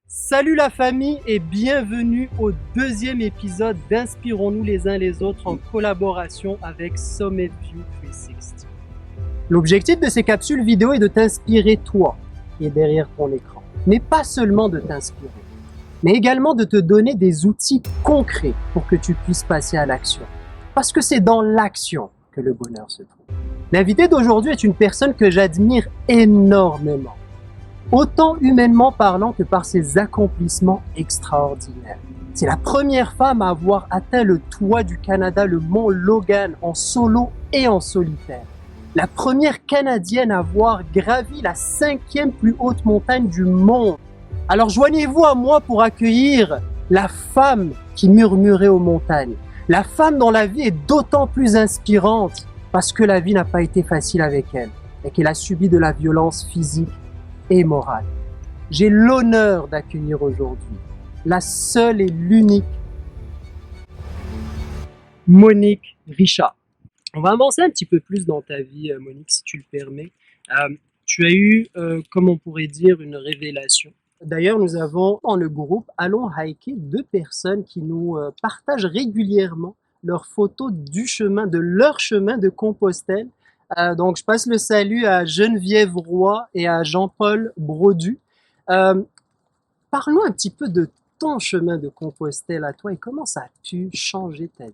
Salut la famille et bienvenue au deuxième épisode d'Inspirons-nous les uns les autres en collaboration avec Summit View 360. L'objectif de ces capsules vidéo est de t'inspirer toi qui es derrière ton écran. Mais pas seulement de t'inspirer, mais également de te donner des outils concrets pour que tu puisses passer à l'action. Parce que c'est dans l'action que le bonheur se trouve. L'invité d'aujourd'hui est une personne que j'admire énormément, autant humainement parlant que par ses accomplissements extraordinaires. C'est la première femme à avoir atteint le toit du Canada, le mont Logan, en solo et en solitaire. La première Canadienne à avoir gravi la 5e plus haute montagne du monde. Alors joignez-vous à moi pour accueillir la femme qui murmurait aux montagnes. La femme dont la vie est d'autant plus inspirante parce que la vie n'a pas été facile avec elle et qu'elle a subi de la violence physique et morale. J'ai l'honneur d'accueillir aujourd'hui la seule et l'unique Monique Richard. On va avancer un petit peu plus dans ta vie, Monique, si tu le permets. Tu as eu, comme on pourrait dire, une révélation. D'ailleurs, nous avons dans le groupe Allons Hiker 2 personnes qui nous partagent régulièrement leurs photos du chemin, de leur chemin de Compostelle. Donc, je passe le salut à Geneviève Roy et à Jean-Paul Brodu. Parlons un petit peu de ton chemin de Compostelle à toi et comment ça a pu changer ta vie.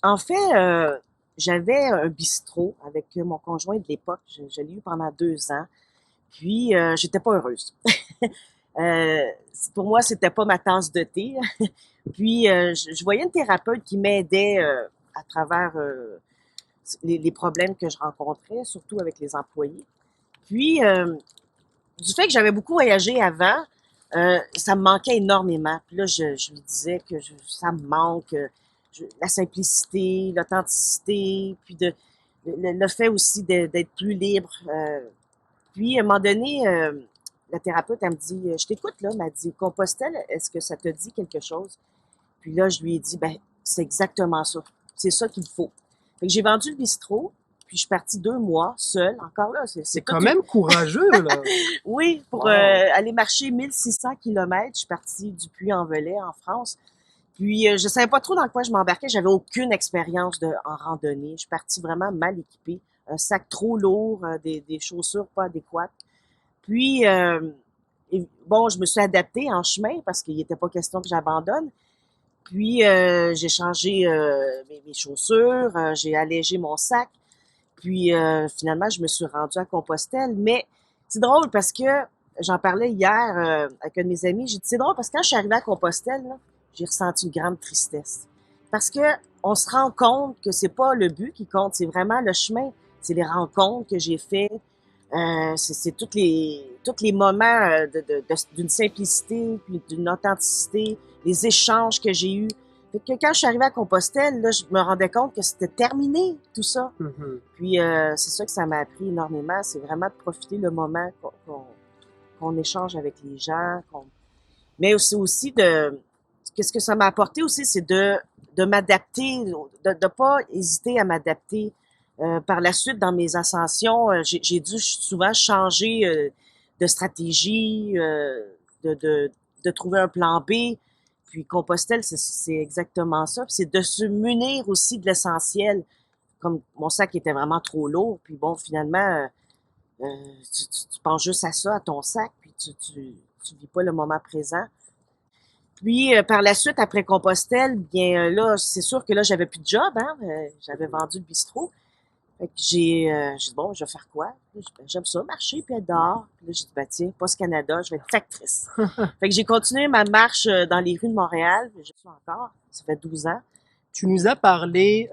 En fait, j'avais un bistrot avec mon conjoint de l'époque. Je l'ai eu pendant 2 ans. Puis, j'étais pas heureuse. Pour moi, c'était pas ma tasse de thé. Puis, je voyais une thérapeute qui m'aidait à travers les problèmes que je rencontrais, surtout avec les employés. Puis, du fait que j'avais beaucoup voyagé avant, ça me manquait énormément. Puis là, je me disais que ça me manque. La simplicité, l'authenticité, puis le fait aussi d'être plus libre. Puis, à un moment donné, la thérapeute, elle me dit, je t'écoute, là, elle m'a dit, Compostelle, est-ce que ça te dit quelque chose? Puis là, je lui ai dit, ben, c'est exactement ça. C'est ça qu'il faut. Fait que j'ai vendu le bistrot, puis je suis partie 2 mois seule. Encore là, c'est quand même courageux, là. Oui, pour aller marcher 1600 kilomètres, je suis partie du Puy-en-Velay, en France. Puis, je savais pas trop dans quoi je m'embarquais. J'avais aucune expérience en randonnée. Je suis partie vraiment mal équipée. Un sac trop lourd, des chaussures pas adéquates. Puis, bon, je me suis adaptée en chemin parce qu'il n'était pas question que j'abandonne. Puis, j'ai changé mes chaussures, j'ai allégé mon sac. Puis, finalement, je me suis rendue à Compostelle. Mais c'est drôle parce que j'en parlais hier avec un de mes amis. J'ai dit, c'est drôle parce que quand je suis arrivée à Compostelle, là, j'ai ressenti une grande tristesse. Parce que on se rend compte que c'est pas le but qui compte, c'est vraiment le chemin. C'est les rencontres que j'ai fait. C'est tous les moments d'une simplicité, puis d'une authenticité, les échanges que j'ai eus. Fait que quand je suis arrivée à Compostelle, là, je me rendais compte que c'était terminé, tout ça. Mm-hmm. Puis c'est ça que ça m'a appris énormément, c'est vraiment de profiter le moment qu'on échange avec les gens. Mais aussi qu'est-ce que ça m'a apporté aussi, c'est de m'adapter, de pas hésiter à m'adapter. Par la suite, dans mes ascensions, j'ai dû souvent changer de stratégie, de trouver un plan B. Puis Compostelle, c'est exactement ça. Puis c'est de se munir aussi de l'essentiel. Comme mon sac était vraiment trop lourd, puis bon, finalement, tu penses juste à ça, à ton sac, puis tu vis pas le moment présent. Puis, par la suite, après Compostelle, bien là, c'est sûr que là, j'avais plus de job, hein. J'avais vendu le bistrot. Fait que j'ai dit, bon, je vais faire quoi? J'aime ça, marcher puis être dehors. Puis là, j'ai dit, ben tiens, Post Canada, je vais être factrice. Fait que j'ai continué ma marche dans les rues de Montréal. Je suis encore, ça fait 12 ans. Tu nous as parlé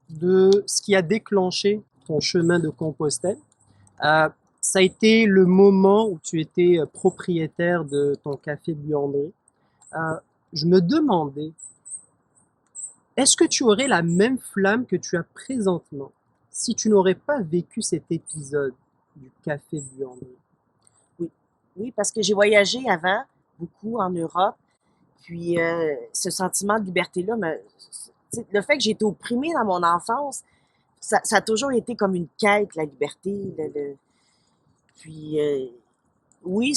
de ce qui a déclenché ton chemin de Compostelle. Ça a été le moment où tu étais propriétaire de ton café buanderie. Je me demandais, est-ce que tu aurais la même flamme que tu as présentement si tu n'aurais pas vécu cet épisode du café buanderie? Oui, parce que j'ai voyagé avant, beaucoup en Europe. Puis ce sentiment de liberté-là, le fait que j'ai été opprimée dans mon enfance, ça a toujours été comme une quête, la liberté. Puis, oui,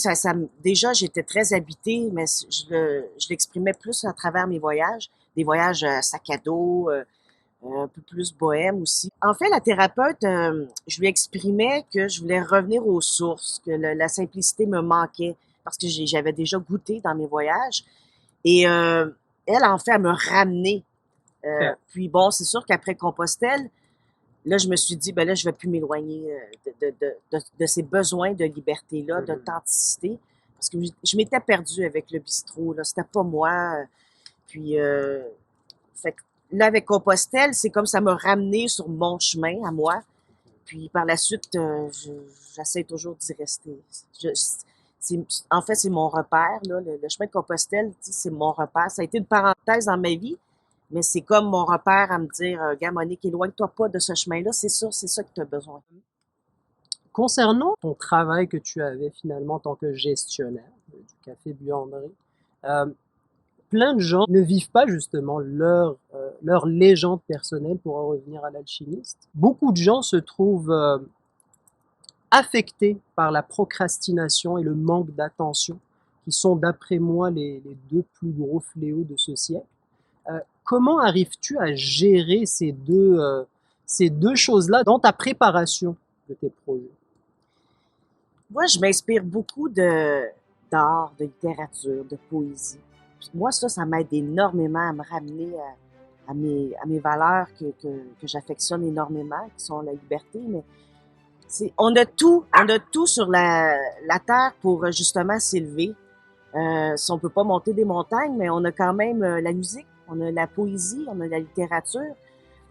déjà, j'étais très habitée, mais je l'exprimais plus à travers mes voyages. Des voyages sac à dos, un peu plus bohème aussi. En fait, la thérapeute, je lui exprimais que je voulais revenir aux sources, que la simplicité me manquait parce que j'avais déjà goûté dans mes voyages. Et elle, en fait, elle me ramener. Ok. Puis bon, c'est sûr qu'après Compostelle, là, je me suis dit, ben là, je vais plus m'éloigner de ces besoins de liberté-là, d'authenticité. Parce que je m'étais perdue avec le bistrot, là. C'était pas moi. Puis, fait que là, avec Compostelle, c'est comme ça m'a ramené sur mon chemin à moi. Puis par la suite, j'essaie toujours d'y rester. En fait, c'est mon repère, là. Le chemin de Compostelle, tu sais, c'est mon repère. Ça a été une parenthèse dans ma vie, mais c'est comme mon repère à me dire, gars, Monique, éloigne-toi pas de ce chemin-là, c'est ça que tu as besoin. Concernant ton travail que tu avais finalement en tant que gestionnaire du Café Buanderie, euh, plein de gens ne vivent pas justement leur légende personnelle pour en revenir à l'alchimiste. Beaucoup de gens se trouvent affectés par la procrastination et le manque d'attention, qui sont d'après moi les deux plus gros fléaux de ce siècle. Comment arrives-tu à gérer ces deux choses-là dans ta préparation de tes projets? Moi, je m'inspire beaucoup d'art, de littérature, de poésie. Puis moi, ça m'aide énormément à me ramener à mes valeurs que j'affectionne énormément, qui sont la liberté. Mais on a tout sur la terre pour justement s'élever. Si on peut pas monter des montagnes, mais on a quand même la musique, on a la poésie, on a la littérature,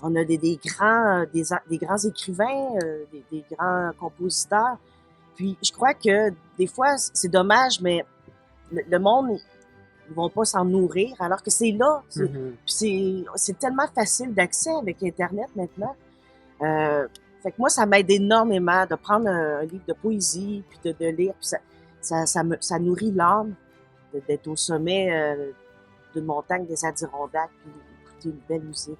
on a des grands écrivains, des grands compositeurs. Puis je crois que des fois, c'est dommage, mais le monde, ils vont pas s'en nourrir, alors que c'est là. C'est tellement facile d'accès avec Internet maintenant. Fait que moi, ça m'aide énormément de prendre un livre de poésie, puis de lire, puis ça nourrit l'âme d'être au sommet d'une montagne des Adirondacks, puis d'écouter une belle musique.